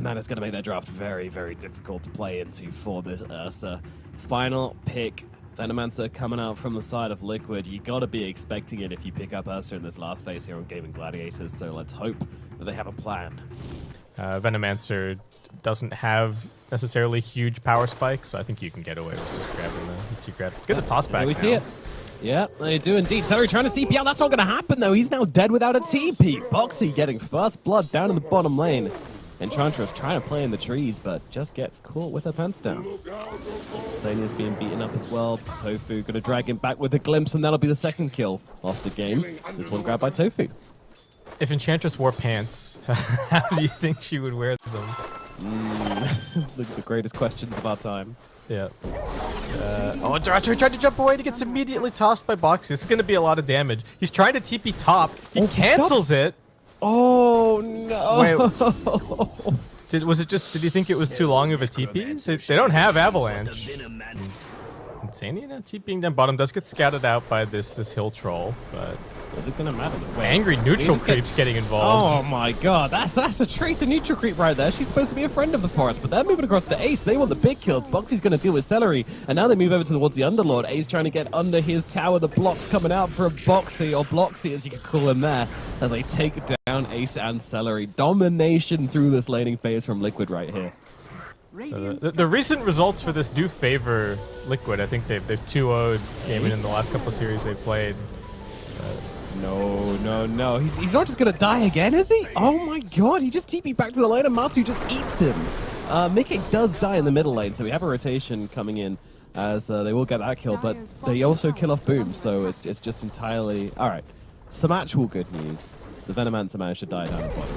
And that is going to make their draft very, very difficult to play into for this Ursa. Final pick, Venomancer coming out from the side of Liquid. You got to be expecting it if you pick up Ursa in this last phase here on Gaimin Gladiators, so let's hope that they have a plan. Venomancer doesn't have necessarily huge power spikes, so I think you can get away with just grabbing the grab. Get the toss back. We see it. Yeah, they do indeed. Celery trying to TP out. That's not going to happen, though. He's now dead without a TP. Boxy getting first blood down in the bottom lane. Enchantress trying to play in the trees, but just gets caught with her pants down. Sania's being beaten up as well. Tofu going to drag him back with a glimpse, and that'll be the second kill of the game. This one grabbed by Tofu. If Enchantress wore pants, how do you think she would wear them? The greatest questions of our time. Yeah. Oh, DotA tried to jump away and he gets immediately tossed by Boxy. This is going to be a lot of damage. He's trying to TP top. He cancels it. Oh, no. Wait. Did you think it was too long of a TP? They don't have Avalanche. Insania now TPing down bottom. Does get scouted out by this hill troll, but... Is it going to matter? Wait, angry neutral creeps getting involved. Oh my god, that's a traitor neutral creep right there. She's supposed to be a friend of the forest, but they're moving across to Ace. They want the big kill. Boxy's going to deal with Celery, and now they move over towards the Underlord. Ace trying to get under his tower. The blocks coming out for a Boxy, or Bloxy as you could call him there, as they take down Ace and Celery. Domination through this laning phase from Liquid right here. So the recent results for this do favor Liquid. I think they've 2-0'd Gaimin in the last couple of series they've played. No. He's not just going to die again, is he? Oh my god, he just TP'd back to the lane and Matu just eats him. Mickey does die in the middle lane, so we have a rotation coming in as they will get that kill, but they also kill off Boom, so it's just entirely... Alright, some actual good news. The Venomancer managed to die down the bottom.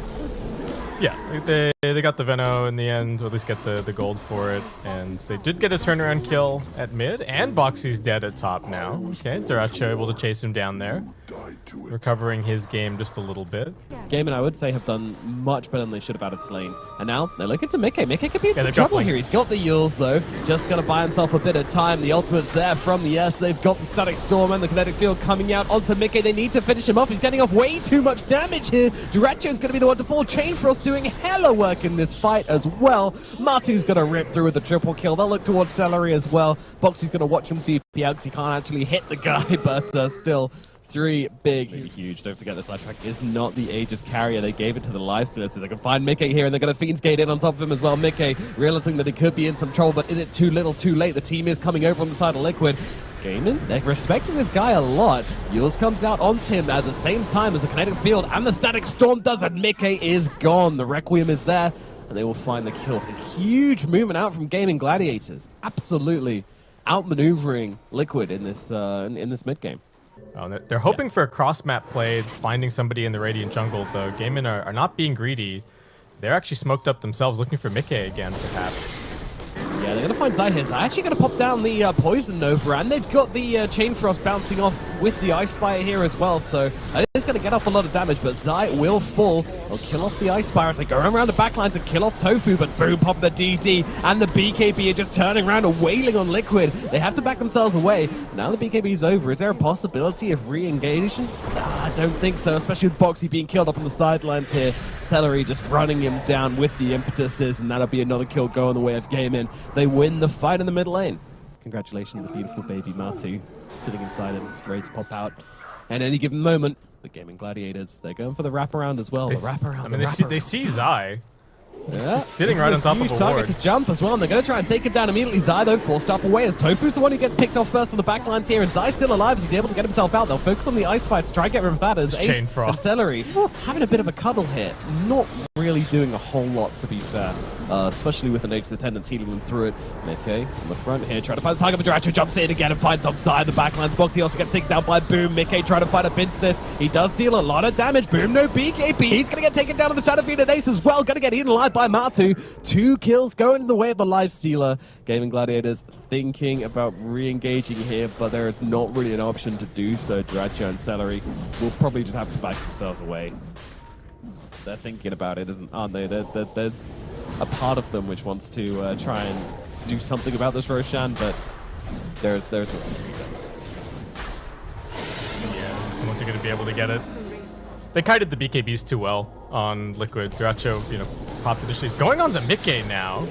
Yeah, they got the Veno in the end, or at least get the gold for it, and they did get a turnaround kill at mid, and Boxy's dead at top now. Okay, DotA able to chase him down there, recovering his game just a little bit. Gaimin, I would say, have done much better than they should have out of this lane. And now they're looking to Mickey. Mickey could be in some trouble here. He's got the Yules, though. Just going to buy himself a bit of time. The ultimate's there from the S. They've got the Static Storm and the Kinetic Field coming out onto Mickey. They need to finish him off. He's getting off way too much damage here. DotA's going to be the one to fall. Chain Frost doing hella work in this fight as well. Matu's going to rip through with the triple kill. They'll look towards Celery as well. Boxy's going to watch him TP out because he can't actually hit the guy, but still... 3 big, huge. Don't forget this life track is not the Aegis carrier. They gave it to the Lifestealer so they can find Mickey here, and they're going to Fiend's Gate in on top of him as well. Mickey realizing that he could be in some trouble, but is it too little, too late? The team is coming over on the side of Liquid. Gaimin, they're respecting this guy a lot. Yules comes out onto him at the same time as the Kinetic Field and the Static Storm does it. Mickey is gone. The Requiem is there, and they will find the kill. A huge movement out from Gaimin Gladiators. Absolutely outmaneuvering Liquid in this mid game. Oh, they're hoping for a cross-map play, finding somebody in the Radiant jungle, though. Gaimin are not being greedy. They're actually smoked up themselves, looking for Mickey again, perhaps. Yeah, they're going to find Zai here. Zai actually going to pop down the Poison Nova, and they've got the Chain Frost bouncing off with the Ice Spire here as well, so it is going to get off a lot of damage, but Zai will fall. They'll kill off the Ice Spire as they go around the backline to kill off Tofu, but Boom pop the DD, and the BKB are just turning around and wailing on Liquid. They have to back themselves away. So now the BKB is over. Is there a possibility of re-engaging? Nah, I don't think so, especially with Boxy being killed off on the sidelines here. Celery just running him down with the impetuses, and that'll be another kill going the way of Gaimin. They win the fight in the mid lane. Congratulations, the beautiful baby Matu sitting inside him, ready to pop out at any given moment. But Gaimin Gladiators, they're going for the wraparound as well. They see Zai. Yeah, sitting right on top of a target ward. to jump as well, and they're going to try and take him down immediately. Zai, though, forced off away as Tofu's the one who gets picked off first on the backlines here, and Zai's still alive as he's able to get himself out. They'll focus on the Ice Fight to try and get rid of that as Ace and Celery having a bit of a cuddle here. Not really doing a whole lot, to be fair, especially with the Nature's Attendants healing them through it. Mickey on the front here, trying to find the target, but DotA jumps in again and finds off Zai. The backlines Boxy also gets taken down by Boom. Mickey trying to fight up into this. He does deal a lot of damage. Boom, no BKB. He's going to get taken down on the Shadow Fiend and Ace as well. Going to get eaten alive by Matu. 2 kills going in the way of the Lifestealer. Gaimin Gladiators thinking about re-engaging here, but there is not really an option to do so. DotA and Celery will probably just have to back themselves away. They're thinking about it, aren't they? There's a part of them which wants to try and do something about this Roshan, but there's a... Yeah, someone's going to be able to get it. They kited the BKBs too well on Liquid. DotA, popped initially. He's going on to miCKe now.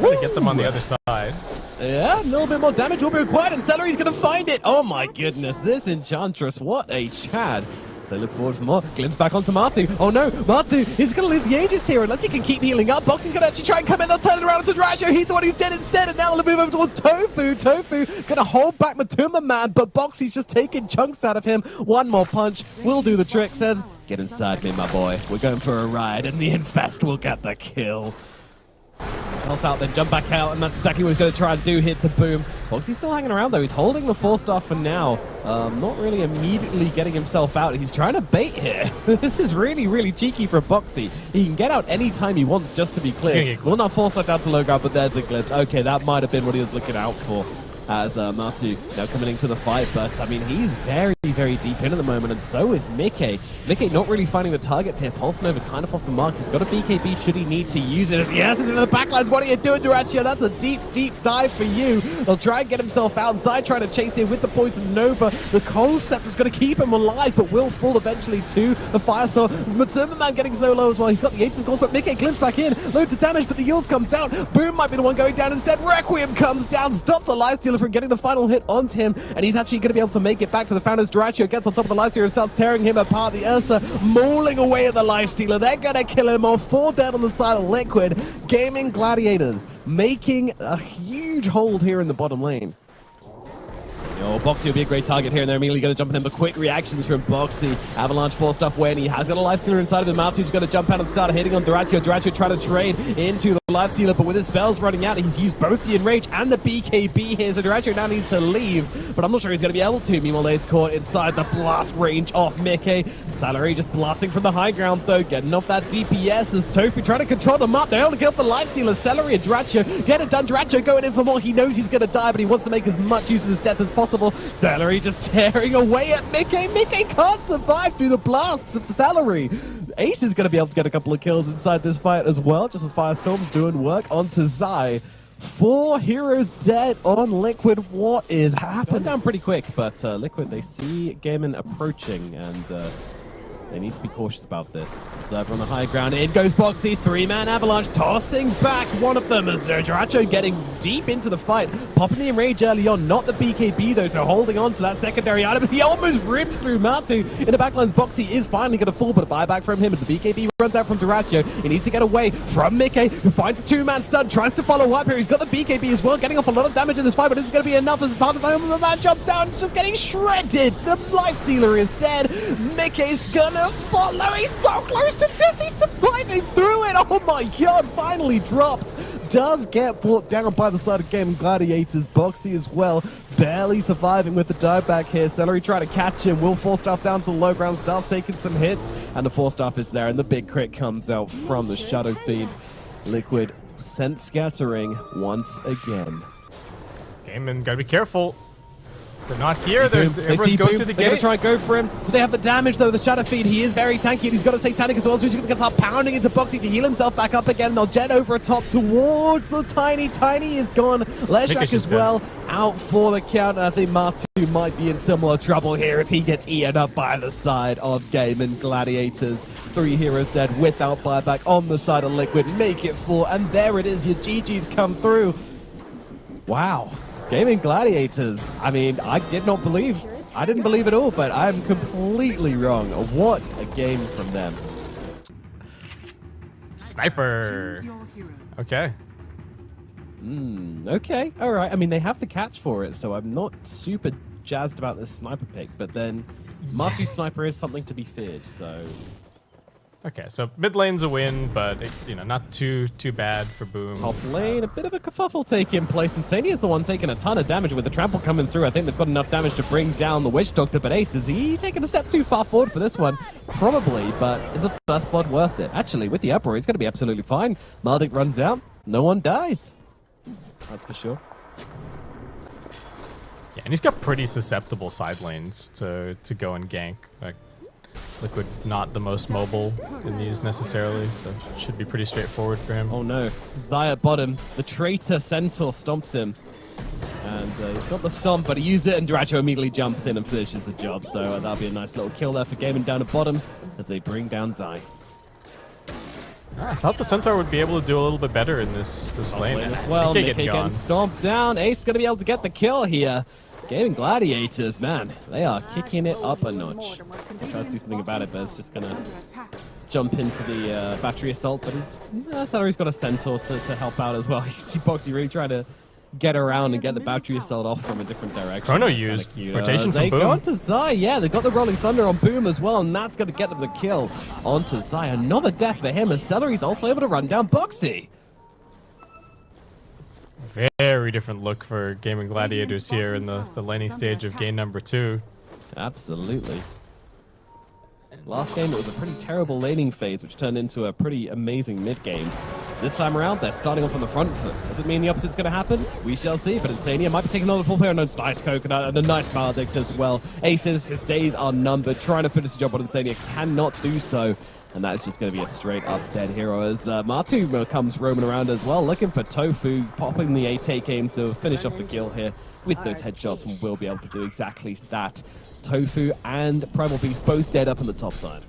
Trying to get them on the other side. Yeah, a little bit more damage will be required, and Celery's going to find it. Oh my goodness, this Enchantress, what a Chad. So look forward for more. Glimpse back onto Martu. Oh no, Martu, he's going to lose the Aegis here unless he can keep healing up. Boxy's going to actually try and come in. They'll turn it around onto Drasho. He's the one who's dead instead. And now they'll move over towards Tofu. Tofu going to hold back Matuma Man, but Boxy's just taking chunks out of him. One more punch will do the trick. Says, get inside me, my boy. We're going for a ride, and the Infest will get the kill. Toss out, then jump back out, and that's exactly what he's going to try and do here to Boom. Boxy's still hanging around, though. He's holding the 4-star for now. Not really immediately getting himself out. He's trying to bait here. This is really, really cheeky for Boxy. He can get out any time he wants, just to be clear. Well, not 4-star down to low ground, but there's a glimpse. Okay, that might have been what he was looking out for. As Martu now coming into the fight, but I mean, he's very, very deep in at the moment, and so is miCKe. miCKe not really finding the targets here. Pulse Nova kind of off the mark. He's got a BKB should he need to use it. As yes, it's into the backlines. What are you doing, Durachio? That's a deep, deep dive for you. They'll try and get himself outside, trying to chase him with the Poison Nova. The Cold Scepter's going to keep him alive, but will fall eventually to the Firestorm. Matuma Man getting so low as well. He's got the Aegis, of course, but miCKe glimpses back in. Loads of damage, but the Yules comes out. Boom might be the one going down instead. Requiem comes down, stops the Lifestealer from getting the final hit onto him, and he's actually going to be able to make it back to the Founders. Durachio gets on top of the Lifestealer and starts tearing him apart. The Ursa mauling away at the Lifestealer. They're going to kill him off. 4 down on the side of Liquid. Gaimin Gladiators making a huge hold here in the bottom lane. Oh, Boxy will be a great target here, and they're immediately going to jump in, but quick reactions from Boxy. Avalanche 4-stuff when he has got a Lifestealer inside of him. Martu's going to jump out and start hitting on Durachio. Durachio trying to trade into the Lifestealer, but with his spells running out, he's used both the Enrage and the BKB here, so Durachio now needs to leave, but I'm not sure he's going to be able to. Meanwhile, he's caught inside the blast range of miCKe. Celery just blasting from the high ground, though, getting off that DPS as Tofu trying to control them up. They only get off the Lifestealer. Celery and Durachio get it done. Durachio going in for more. He knows he's going to die, but he wants to make as much use of his death as possible. Celery just tearing away at miCKe. miCKe can't survive through the blasts of the Celery. Ace is going to be able to get a couple of kills inside this fight as well. Just a Firestorm doing work onto Zai. 4 heroes dead on Liquid. What is happening? Down pretty quick, but Liquid, they see Gaimin approaching, and they need to be cautious about this. Observer on the high ground. In goes Boxy. 3-man Avalanche tossing back one of them as Durachio getting deep into the fight. Popping the Enrage early on. Not the BKB though, so holding on to that secondary item. He almost rips through Martu. In the backlines, Boxy is finally going to fall, but a buyback from him as the BKB runs out from Durachio. He needs to get away from miCKe, who finds a 2-man stun. Tries to follow up here. He's got the BKB as well, getting off a lot of damage in this fight, but it's going to be enough as part of the man jumps out and just getting shredded. The Lifestealer is dead. miCKe's gonna follow. He's so close to death. He's surviving through it. Oh my god, finally drops. Does get brought down by the side of Gaimin Gladiators. Boxy as well, barely surviving with the dive back here. Celery trying to catch him. Will 4-staff down to the low ground. Starts taking some hits, and the 4-staff is there, and the big crit comes out from the Shadow Fiend. Liquid sent scattering once again. Gaimin, gotta be careful. They're not here. Everyone's going to the gate. They're going to try and go for him. Do they have the damage, though? The Shadow Fiend, he is very tanky, and he's got a Satanic as well, so he's going to start pounding into Boxy to heal himself back up again. They'll jet over top towards the Tiny. Tiny is gone. Leshak as well, out for the count. I think Martu might be in similar trouble here as he gets eaten up by the side of Gaimin Gladiators. 3 heroes dead without buyback on the side of Liquid. Make it 4, and there it is. Your GG's come through. Wow. Gaimin Gladiators, I mean, I didn't believe it all, but I'm completely wrong. What a game from them. Sniper. Okay. Okay, all right. I mean, they have the catch for it, so I'm not super jazzed about this sniper pick, but then Martu's sniper is something to be feared, so... Okay, so mid lane's a win, but not too bad for Boom. Top lane, a bit of a kerfuffle taking place. Insania is the one taking a ton of damage with the trample coming through. I think they've got enough damage to bring down the Witch Doctor, but Ace, is he taking a step too far forward for this one? Probably, but is a first blood worth it? Actually, with the uproar, he's going to be absolutely fine. Maldic runs out, no one dies. That's for sure. Yeah, and he's got pretty susceptible side lanes to go and gank. Like, Liquid not the most mobile in these necessarily, so it should be pretty straightforward for him. Oh no, Zai at bottom. The traitor Centaur stomps him. And he's got the stomp, but he used it, and Durachio immediately jumps in and finishes the job. So that'll be a nice little kill there for Gaimin down at bottom as they bring down Zai. I thought the Centaur would be able to do a little bit better in this lane. As well, MICKE MICKE getting stomped down. Ace going to be able to get the kill here. Gaimin Gladiators, man, they are kicking it up a notch. I tried to do something about it, but it's just going to jump into the battery assault. But Celery's got a Centaur to help out as well. You see Boxy really trying to get around and get the battery assault off from a different direction. Chrono used rotation from They Boom. go onto Zai, yeah, they've got the Rolling Thunder on Boom as well, and that's going to get them the kill onto Zai. Another death for him, as Celery's also able to run down Boxy. Very different look for Gaimin Gladiators here in the laning stage of game number 2. Absolutely. Last game, it was a pretty terrible laning phase, which turned into a pretty amazing mid-game. This time around, they're starting off on the front foot. Does it mean the opposite's going to happen? We shall see, but Insania might be taking another full player on a nice Coconut and a nice Maledict as well. Aces, his days are numbered, trying to finish the job, but Insania cannot do so. And that is just going to be a straight-up dead hero as Matu comes roaming around as well, looking for Tofu, popping the 8 aim to finish off the kill here with those headshots, and will be able to do exactly that. Tofu and Primal Beast both dead up on the top side.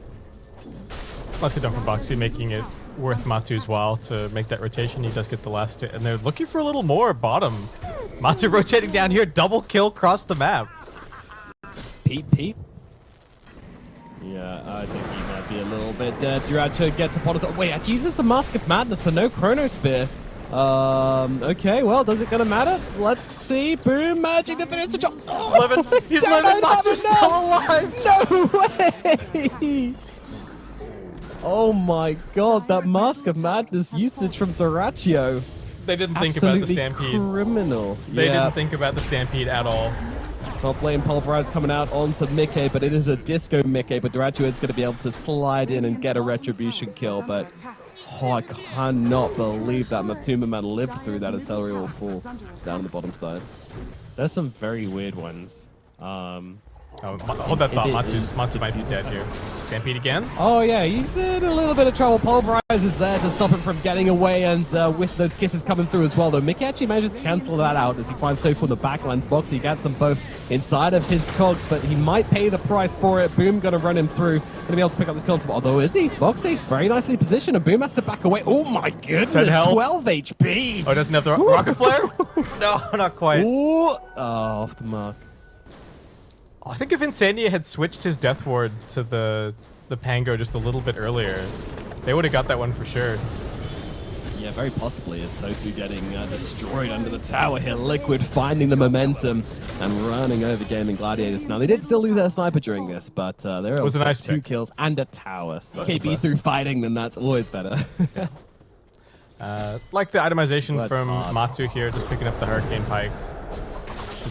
Nicely done from Boxy, making it worth Matu's while to make that rotation. He does get the last hit, and they're looking for a little more bottom. Matu rotating down here, double kill across the map. Pete. Yeah, I think he might be a little bit dead. Duracho gets upon it. Wait, actually uses the Mask of Madness, so no Chrono Spear. Okay, well, does it gonna matter? Let's see. Boom, magic to finish the job. Oh, He's living. Matu's still alive. No way! Oh my god, that Mask of Madness usage from Duracho. They didn't think about the Absolutely Stampede. Criminal. They didn't think about the Stampede at all. Top lane Pulverize coming out onto MICKE, but it is a disco MICKE, but Duracho is going to be able to slide in and get a retribution kill, but I cannot believe that Matuma Man lived through that. Celery will fall down on the bottom side. There's some very weird ones. Hold that thought. Matu might be dead here. Stampede again? Oh yeah, he's in a little bit of trouble. Pulverize is there to stop him from getting away, and with those kisses coming through as well, though, MICKE actually manages to cancel that out as he finds Tofu on the backlines box. He gets them both inside of his cogs, but he might pay the price for it. Boom gonna run him through. Gonna be able to pick up this kill. Although, is he? Boxy, very nicely positioned, and Boom has to back away. Oh my goodness, 12 HP. Oh, doesn't have the rocket flare? No, not quite. Ooh. Oh, off the mark. I think if Insania had switched his Death Ward to the Pango just a little bit earlier, they would have got that one for sure. Yeah, very possibly, as Tofu getting destroyed under the tower here. Liquid finding the momentum and running over Gaimin Gladiators. Now, they did still lose their sniper during this, but there was a nice 2 kills and a tower. So KB through fighting them, that's always better. Yeah. Like the itemization from Matu here, just picking up the Hurricane Pike.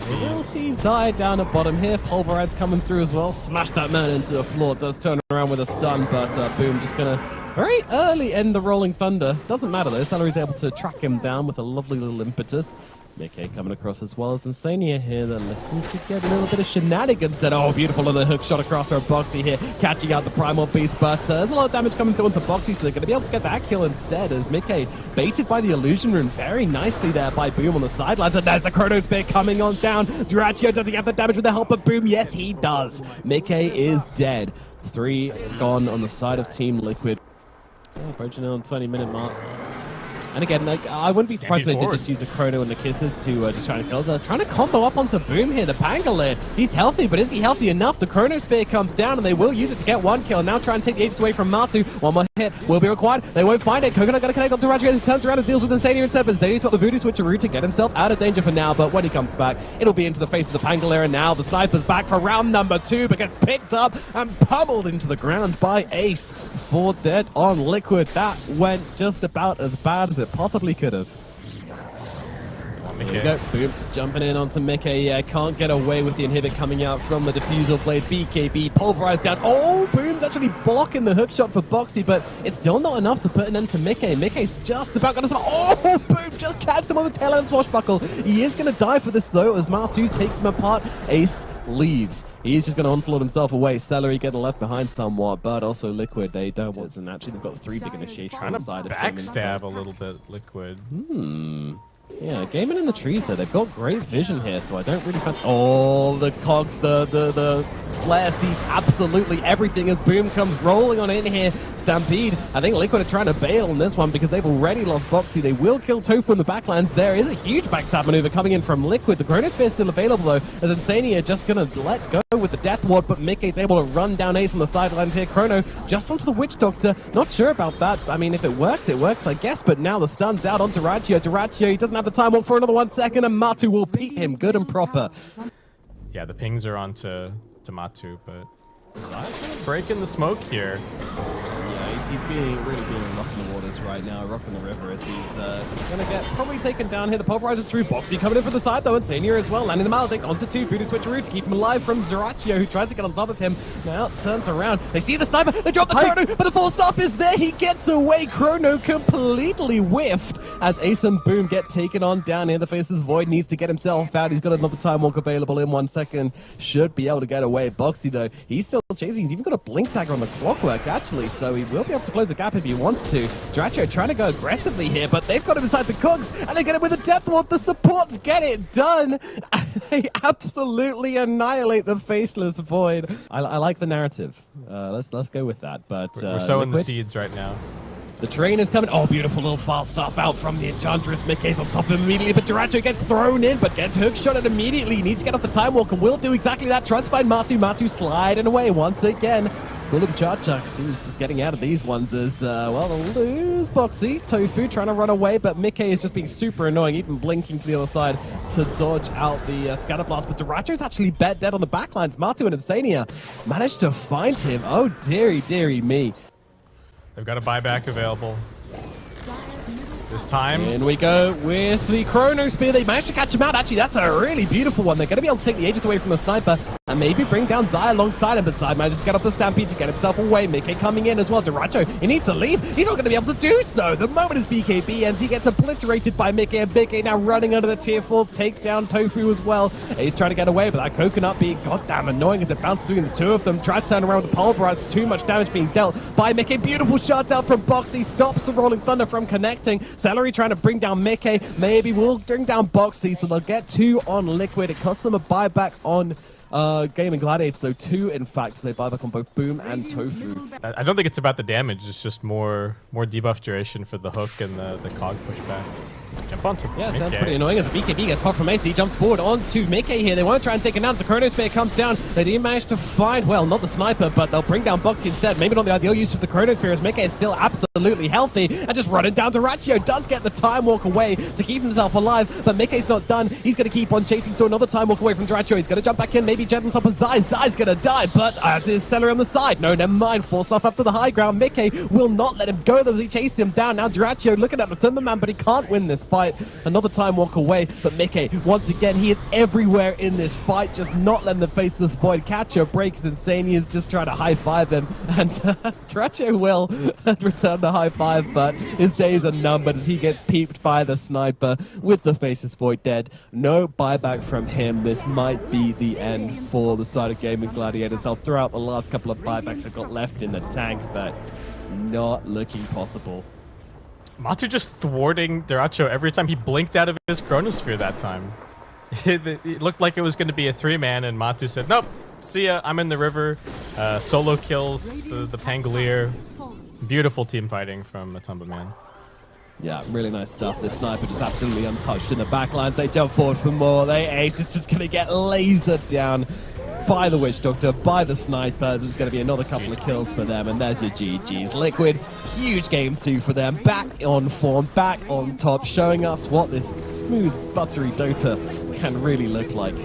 We'll see Zai down at bottom here. Pulverize coming through as well. Smash that man into the floor. Does turn around with a stun, but Boom just gonna very early end the Rolling Thunder. Doesn't matter though. Celery's able to track him down with a lovely little impetus. MICKE coming across as well as Insania here. They're looking to get a little bit of shenanigans. And oh, beautiful on the hook shot across our Boxy here, catching out the Primal Beast. But there's a lot of damage coming through onto Boxy, so they're going to be able to get that kill instead. As MICKE baited by the Illusion Rune very nicely there by Boom on the sidelines. And there's a Chrono Spear coming on down. Duracho, does he have the damage with the help of Boom? Yes, he does. MICKE is dead. 3 gone on the side of Team Liquid. Oh, approaching on 20-minute mark. And again, like, I wouldn't be surprised if they did just use a Chrono and the kisses to just try to kill. They're trying to combo up onto Boom here. The Pangolier, he's healthy, but is he healthy enough? The Chrono Spear comes down, and they will use it to get 1 kill. Now try and take the Aegis away from Matu. 1 more hit will be required. They won't find it. Coconut going to connect on to Radrigan. He turns around and deals with Insania instead, but Insania's got the Voodoo Switcheroo to get himself out of danger for now. But when he comes back, it'll be into the face of the Pangolier. And now the Sniper's back for round number 2, but gets picked up and pummeled into the ground by Ace. 4 dead on Liquid. That went just about as bad as it possibly could have. Here we go. Boom. Jumping in onto MICKE. Can't get away with the inhibit coming out from the Diffusal Blade. BKB pulverized down. Oh, Boom's actually blocking the hook shot for Boxy, but it's still not enough to put an end to MICKE. MICKE's just about going to... Oh, Boom just catches him on the tail end swashbuckle. He is going to die for this, though, as Matu takes him apart. Ace leaves. He's just going to onslaught himself away. Celery getting left behind somewhat, but also Liquid, they don't want, and actually they've got 3 big initiations on the side of backstab a little bit, Liquid. Yeah, Gaimin in the trees there. They've got great vision here, so I don't really fancy... Oh, the cogs, the flare sees absolutely everything as Boom comes rolling on in here. Stampede, I think Liquid are trying to bail on this one because they've already lost Boxy. They will kill Tofu in the backlands. There is a huge backstab maneuver coming in from Liquid. The Chronosphere is still available though, as Insania just going to let go with the Death Ward, but Mickey's able to run down Ace on the sidelines here. Chrono just onto the Witch Doctor. Not sure about that. I mean, if it works, I guess, but now the stun's out onto Ratio. Ratio, he doesn't have the time walk for another 1 second, and Matu will beat him good and proper. Yeah, the pings are on to Matu, but breaking the smoke here. Yeah, he's really being a rock in the waters right now, a rock in the river, as he's going to get probably taken down here. The pulverizer through. Boxy coming in for the side though, and Senior as well, landing the Maledict onto 2. Voodoo switcheroo to keep him alive from Zorachio, who tries to get on top of him. Now turns around. They see the sniper. They drop the Chrono, but the full stop is there. He gets away. Chrono completely whiffed as Ace and Boom get taken on down here. The Faceless Void needs to get himself out. He's got another time walk available in 1 second. Should be able to get away. Boxy though, he's still chasing. He's even got a blink dagger on the clockwork actually, so he will be able to close the gap if he wants to. Dracho trying to go aggressively here, but they've got him inside the cogs, and they get him with a Death Ward. The supports get it done. They absolutely annihilate the Faceless Void. I like the narrative. Let's go with that. But we're sowing Liquid, the seeds right now. the train is coming. Oh, beautiful little fast stuff out from the Enchantress. Mickey's on top of him immediately, but Duracho gets thrown in, but gets hook shotted immediately. He needs to get off the Time Walk and will do exactly that. Tries to find Matu. Matu sliding away once again. Cool little Charchucks. He's just getting out of these ones as, well, they'll lose Boxy. Tofu trying to run away, but Mickey is just being super annoying, even blinking to the other side to dodge out the Scatter Blast. But Duracho's actually dead on the backlines. Matu and Insania managed to find him. Oh, dearie me. They've got a buyback available. This time. In we go with the Chronosphere. They managed to catch him out. Actually, that's a really beautiful one. They're going to be able to take the Aegis away from the sniper and maybe bring down Zai alongside him. But Zai manages to get off the Stampede to get himself away. Mickey coming in as well. Duracho, he needs to leave. He's not going to be able to do so. The moment his BKB ends, he gets obliterated by Mickey. And Mickey now running under the tier 4, takes down Tofu as well. He's trying to get away, but that coconut being goddamn annoying as it bounces between the two of them. Try to turn around with the pulverizer. Too much damage being dealt by Mickey. Beautiful shots out from Boxy. Stops the Rolling Thunder from connecting. Celery trying to bring down Mickey. Maybe we'll bring down Boxy, so they'll get 2 on Liquid. It costs them a buyback on Gaimin Gladiators, though 2 in fact. They buy back on both Boom and Tofu. I don't think it's about the damage. It's just more debuff duration for the hook and the cog pushback. Jump onto Yeah, Mickey. sounds pretty annoying as the BKB gets popped from Ace. He jumps forward onto Mickey here. They want to try and take him down. The Chronosphere comes down. They didn't manage to find, well, not the sniper, but they'll bring down Boxy instead. Maybe not the ideal use of the Chronosphere as Mickey is still absolutely healthy and just running down to Ratio. Does get the Time Walk away to keep himself alive, but Mickey's not done. He's going to keep on chasing, so another Time Walk away from Ratio. He's going to jump back in, maybe jet on top of Zai. Zai's going to die, but as is Celery on the side. No, never mind. Forced off up to the high ground. Mickey will not let him go, though, as he chases him down. Now Ratio looking at the Timberman, but he can't win this fight. Another Time Walk away, but Mickey, once again, he is everywhere in this fight, just not letting the Faceless Void catch or break. Is insane. He is just trying to high-five him, and Dracho will return the high-five, but his days are numbered as he gets peeped by the sniper with the Faceless Void dead. No buyback from him. This might be the end for the side of Gaimin Gladiators. I'll throw out the last couple of buybacks I've got left in the tank, but not looking possible. Matu just thwarting Duracho every time he blinked out of his Chronosphere that time. It looked like it was going to be a 3-man, and Matu said, nope, see ya, I'm in the river. Solo kills the Pangolier. Beautiful team fighting from Matumba Man. Yeah, really nice stuff. The sniper just absolutely untouched in the backlines. They jump forward for more. Ace is just going to get lasered down by the Witch Doctor, by the snipers. There's going to be another couple of kills for them, and there's your GG's. Liquid, huge game 2 for them. Back on form, back on top, showing us what this smooth, buttery Dota can really look like.